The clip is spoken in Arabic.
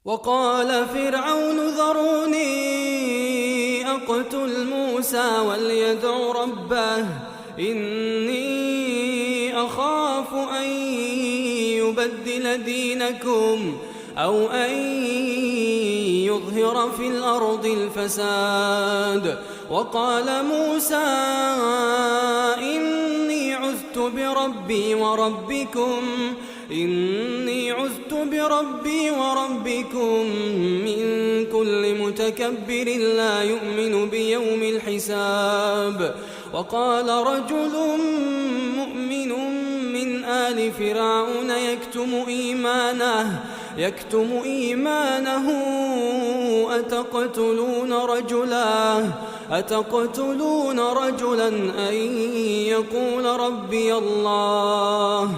وقال فرعون ذروني أقتل موسى وليدع ربه إني أخاف أن يبدل دينكم أو أن يظهر في الأرض الفساد. وقال موسى إني عذت بربي وربكم من كل متكبر لا يؤمن بيوم الحساب. وقال رجل مؤمن من آل فرعون يكتم إيمانه أتقتلون رجلا أن يقول ربي الله